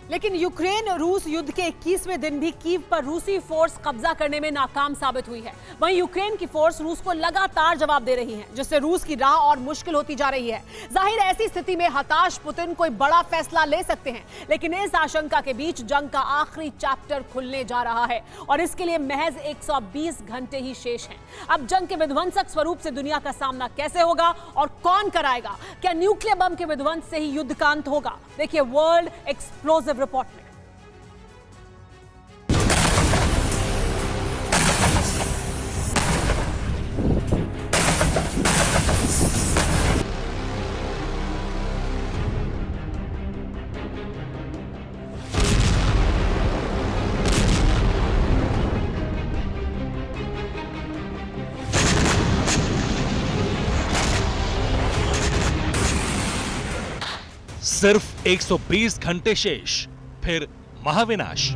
लेकिन यूक्रेन रूस युद्ध के 21वें दिन भी कीव पर रूसी फोर्स कब्जा करने में नाकाम साबित हुई है। वहीं यूक्रेन की फोर्स रूस को लगातार जवाब दे रही है, जिससे रूस की राह और मुश्किल होती जा रही है। जाहिर है ऐसी स्थिति में हताश पुतिन कोई बड़ा फैसला ले सकते हैं, लेकिन इस आशंका के बीच जंग का आखिरी चैप्टर खुलने जा रहा है और इसके लिए महज 120 घंटे ही शेष हैं। अब जंग के विध्वंसक स्वरूप से दुनिया का सामना कैसे होगा और कौन कराएगा? क्या न्यूक्लियर बम के विध्वंस से ही युद्ध का अंत होगा? देखिए वर्ल्ड एक्सप्लोसिव रिपोर्ट में। सिर्फ 120 घंटे शेष, फिर महाविनाश।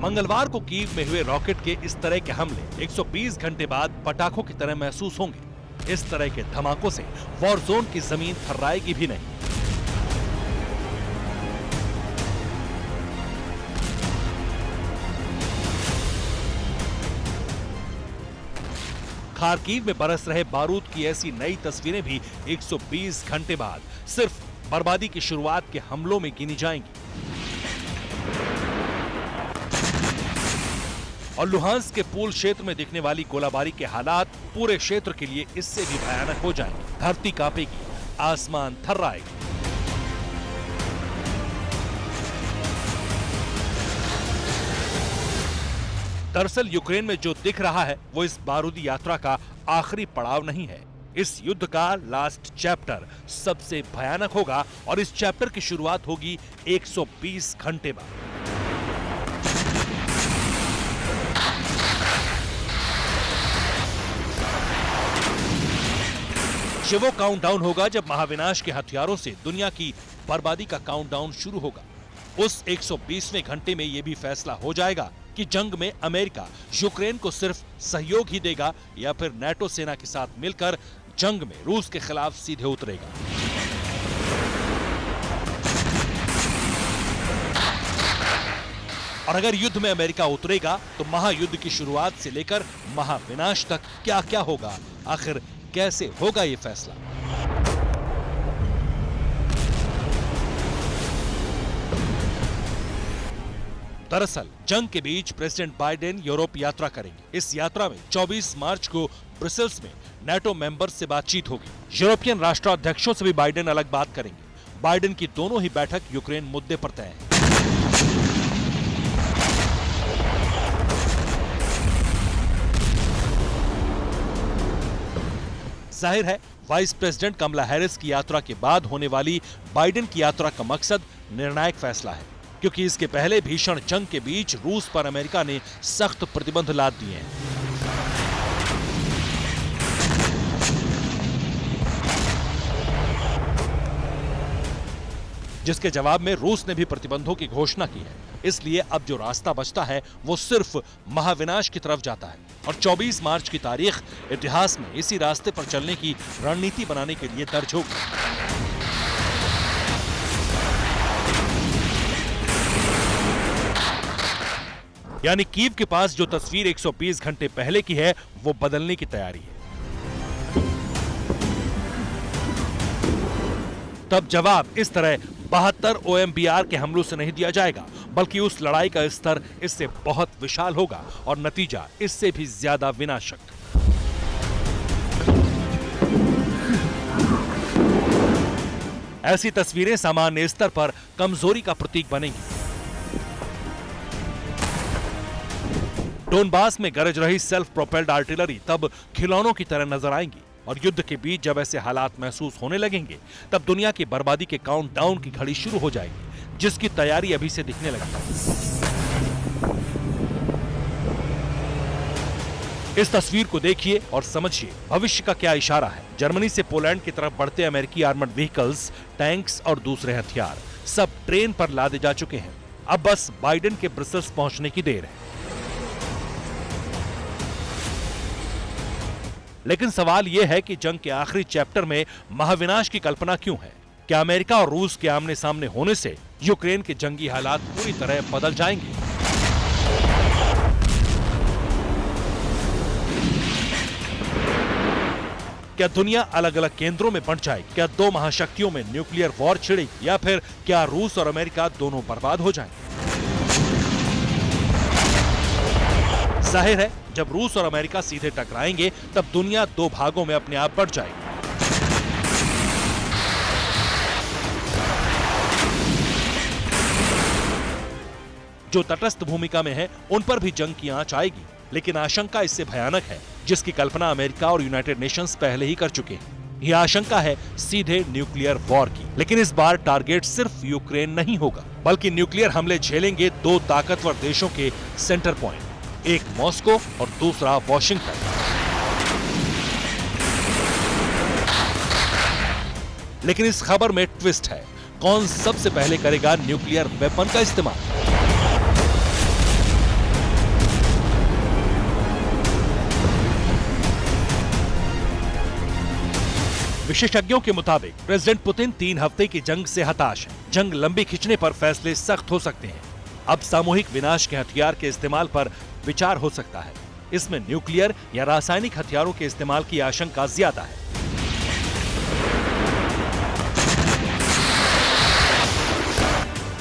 मंगलवार को कीव में हुए रॉकेट के इस तरह के हमले 120 घंटे बाद पटाखों की तरह महसूस होंगे। इस तरह के धमाकों से वॉर जोन की जमीन थर्राएगी भी नहीं। खार्किव में बरस रहे बारूद की ऐसी नई तस्वीरें भी 120 घंटे बाद सिर्फ बर्बादी की शुरुआत के हमलों में गिनी जाएंगी। और लुहांस्क के पूल क्षेत्र में दिखने वाली गोलाबारी के हालात पूरे क्षेत्र के लिए इससे भी भयानक हो जाएंगे। धरती कांपेगी, आसमान थर्राएगा। दरअसल यूक्रेन में जो दिख रहा है वो इस बारूदी यात्रा का आखिरी पड़ाव नहीं है। इस युद्ध का लास्ट चैप्टर सबसे भयानक होगा और इस चैप्टर की शुरुआत होगी 120 घंटे बाद। ये वो काउंटडाउन होगा जब महाविनाश के हथियारों से दुनिया की बर्बादी का काउंटडाउन शुरू होगा। उस 120वें घंटे में यह भी फैसला हो जाएगा कि जंग में अमेरिका यूक्रेन को सिर्फ सहयोग ही देगा या फिर नेटो सेना के साथ मिलकर जंग में रूस के खिलाफ सीधे उतरेगा। और अगर युद्ध में अमेरिका उतरेगा तो महायुद्ध की शुरुआत से लेकर महाविनाश तक क्या क्या होगा, आखिर कैसे होगा ये फैसला? दरअसल जंग के बीच प्रेसिडेंट बाइडेन यूरोप यात्रा करेंगे। इस यात्रा में 24 मार्च को ब्रसेल्स में नेटो मेंबर्स से बातचीत होगी। यूरोपियन राष्ट्राध्यक्षों से भी बाइडेन अलग बात करेंगे। बाइडेन की दोनों ही बैठक यूक्रेन मुद्दे पर तय है। जाहिर है वाइस प्रेसिडेंट कमला हैरिस की यात्रा के बाद होने वाली बाइडेन की यात्रा का मकसद निर्णायक फैसला है, क्योंकि इसके पहले भीषण जंग के बीच रूस पर अमेरिका ने सख्त प्रतिबंध लाद दिए हैं। जिसके जवाब में रूस ने भी प्रतिबंधों की घोषणा की है। इसलिए अब जो रास्ता बचता है वो सिर्फ महाविनाश की तरफ जाता है और 24 मार्च की तारीख इतिहास में इसी रास्ते पर चलने की रणनीति बनाने के लिए दर्ज होगी। यानी कीव के पास जो तस्वीर 120 घंटे पहले की है वो बदलने की तैयारी है। तब जवाब इस तरह 72 OMBR के हमलों से नहीं दिया जाएगा, बल्कि उस लड़ाई का स्तर इससे बहुत विशाल होगा और नतीजा इससे भी ज्यादा विनाशक। ऐसी तस्वीरें सामान्य स्तर पर कमजोरी का प्रतीक बनेंगी। डोनबास में गरज रही सेल्फ प्रोपेल्ड आर्टिलरी तब खिलौनों की तरह नजर आएंगी और युद्ध के बीच जब ऐसे हालात महसूस होने लगेंगे तब दुनिया की बर्बादी के काउंटडाउन की घड़ी शुरू हो जाएगी, जिसकी तैयारी अभी से दिखने लगी। इस तस्वीर को देखिए और समझिए भविष्य का क्या इशारा है। जर्मनी से पोलैंड की तरफ बढ़ते अमेरिकी आर्मर्ड व्हीकल्स, टैंक्स और दूसरे हथियार सब ट्रेन पर लादे जा चुके हैं। अब बस बाइडेन के ब्रसेल्स पहुंचने की देर है। लेकिन सवाल यह है कि जंग के आखिरी चैप्टर में महाविनाश की कल्पना क्यों है? क्या अमेरिका और रूस के आमने सामने होने से यूक्रेन के जंगी हालात पूरी तरह बदल जाएंगे? क्या दुनिया अलग अलग केंद्रों में बंट जाएगी? क्या दो महाशक्तियों में न्यूक्लियर वॉर छिड़ेगी या फिर क्या रूस और अमेरिका दोनों बर्बाद हो जाएंगे? जाहिर है, जब रूस और अमेरिका सीधे टकराएंगे तब दुनिया दो भागों में अपने आप बंट जाएगी। जो तटस्थ भूमिका में है उन पर भी जंग की आंच आएगी, लेकिन आशंका इससे भयानक है जिसकी कल्पना अमेरिका और यूनाइटेड नेशंस पहले ही कर चुके हैं। यह आशंका है सीधे न्यूक्लियर वॉर की, लेकिन इस बार टारगेट सिर्फ यूक्रेन नहीं होगा, बल्कि न्यूक्लियर हमले झेलेंगे दो ताकतवर देशों के सेंटर पॉइंट, एक मॉस्को और दूसरा वॉशिंगटन। लेकिन इस खबर में ट्विस्ट है, कौन सबसे पहले करेगा न्यूक्लियर वेपन का इस्तेमाल? विशेषज्ञों के मुताबिक प्रेसिडेंट पुतिन 3 हफ्ते की जंग से हताश है। जंग लंबी खिंचने पर फैसले सख्त हो सकते हैं। अब सामूहिक विनाश के हथियार के इस्तेमाल पर विचार हो सकता है। इसमें न्यूक्लियर या रासायनिक हथियारों के इस्तेमाल की आशंका ज्यादा है।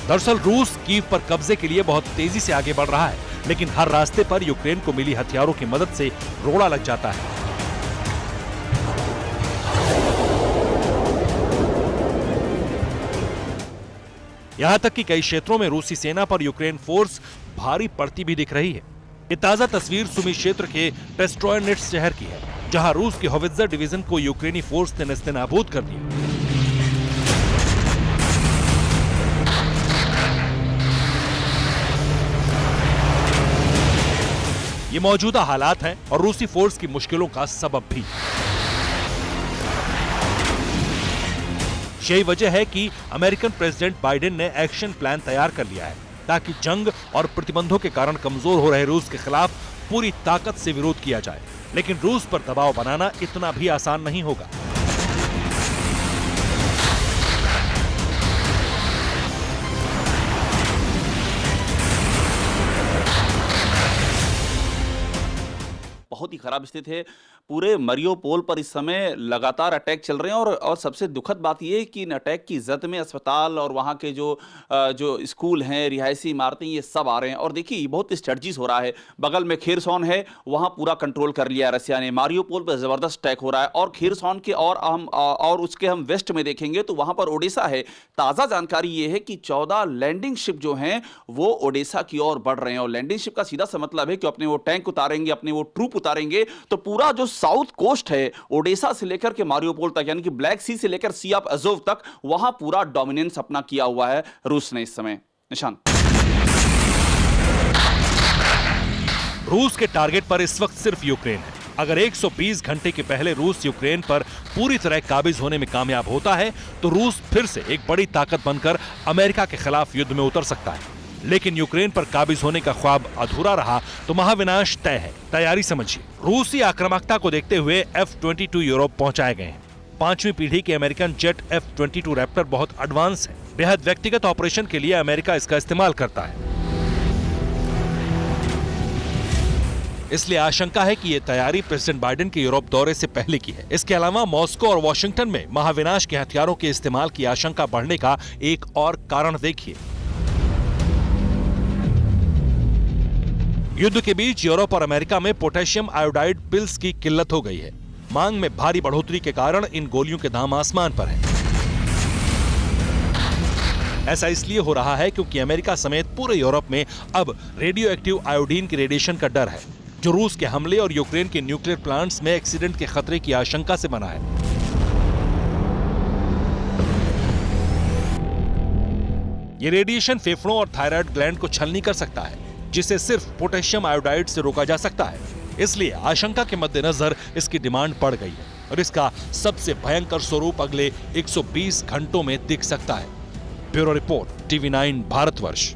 दरअसल रूस कीव पर कब्जे के लिए बहुत तेजी से आगे बढ़ रहा है, लेकिन हर रास्ते पर यूक्रेन को मिली हथियारों की मदद से रोड़ा लग जाता है। यहां तक कि कई क्षेत्रों में रूसी सेना पर यूक्रेन फोर्स भारी पड़ती भी दिख रही है। ये ताजा तस्वीर सुमी क्षेत्र के ट्रेस्ट्रोयनिट्स शहर की है, जहां रूस के होवित्जर डिवीजन को यूक्रेनी फोर्स ने नेस्तनाबूद कर दिया। ये मौजूदा हालात हैं और रूसी फोर्स की मुश्किलों का सबब भी। यही वजह है कि अमेरिकन प्रेसिडेंट बाइडेन ने एक्शन प्लान तैयार कर लिया है ताकि जंग और प्रतिबंधों के कारण कमजोर हो रहे रूस के खिलाफ पूरी ताकत से विरोध किया जाए। लेकिन रूस पर दबाव बनाना इतना भी आसान नहीं होगा। बहुत ही खराब स्थिति है। पूरे मरियोपोल पर इस समय लगातार अटैक चल रहे हैं और सबसे दुखद बात यह है कि इन अटैक की जद में अस्पताल और वहाँ के जो स्कूल हैं, रिहायशी इमारतें, ये सब आ रहे हैं। और देखिए बहुत स्ट्रेटजीज हो रहा है। बगल में खेरसॉन है, वहाँ पूरा कंट्रोल कर लिया रसिया ने। मारियोपोल पर जबरदस्त अटैक हो रहा है और खेरसॉन के और उसके हम वेस्ट में देखेंगे तो वहाँ पर ओडेसा है। ताज़ा जानकारी ये है कि 14 लैंडिंग शिप जो हैं वो ओडेसा की ओर बढ़ रहे हैं। और लैंडिंग शिप का सीधा सा मतलब है कि अपने वो टैंक उतारेंगे, अपने वो ट्रूप उतारेंगे, तो पूरा जो साउथ कोस्ट है ओडेसा से लेकर के मारियोपोल तक, यानी कि ब्लैक सी से लेकर सी ऑफ अजोव तक, वहां पूरा डोमिनेंस अपना किया हुआ है रूस ने इस समय। निशान, रूस के टारगेट पर इस वक्त सिर्फ यूक्रेन है। अगर 120 घंटे के पहले रूस यूक्रेन पर पूरी तरह काबिज होने में कामयाब होता है तो रूस फिर से एक बड़ी ताकत बनकर अमेरिका के खिलाफ युद्ध में उतर सकता है। लेकिन यूक्रेन पर काबिज होने का ख्वाब अधूरा रहा तो महाविनाश तय है। तैयारी समझिए। रूसी आक्रामकता को देखते हुए F-22 यूरोप पहुंचाए गए हैं। 5वीं पीढ़ी के अमेरिकन जेट F-22 रैप्टर बहुत एडवांस है। बेहद व्यक्तिगत ऑपरेशन के लिए अमेरिका इसका इस्तेमाल करता है। इसलिए आशंका है कि यह तैयारी प्रेसिडेंट बाइडेन के यूरोप दौरे से पहले की है। इसके अलावा मॉस्को और वॉशिंगटन में महाविनाश के हथियारों के इस्तेमाल की आशंका बढ़ने का एक और कारण देखिए। युद्ध के बीच यूरोप और अमेरिका में पोटेशियम आयोडाइड पिल्स की किल्लत हो गई है। मांग में भारी बढ़ोतरी के कारण इन गोलियों के दाम आसमान पर हैं। ऐसा इसलिए हो रहा है क्योंकि अमेरिका समेत पूरे यूरोप में अब रेडियो एक्टिव आयोडीन के रेडिएशन का डर है, जो रूस के हमले और यूक्रेन के न्यूक्लियर प्लांट्स में एक्सीडेंट के खतरे की आशंका से बना है। ये रेडिएशन फेफड़ों और थायराइड ग्लैंड को छलनी कर सकता है, जिसे सिर्फ पोटेशियम आयोडाइड से रोका जा सकता है। इसलिए आशंका के मद्देनजर इसकी डिमांड बढ़ गई है और इसका सबसे भयंकर स्वरूप अगले 120 घंटों में दिख सकता है। Bureau report, TV9 Bharatvarsh.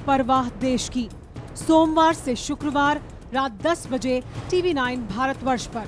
परवाह देश की। सोमवार से शुक्रवार रात 10 बजे TV9 भारतवर्ष पर।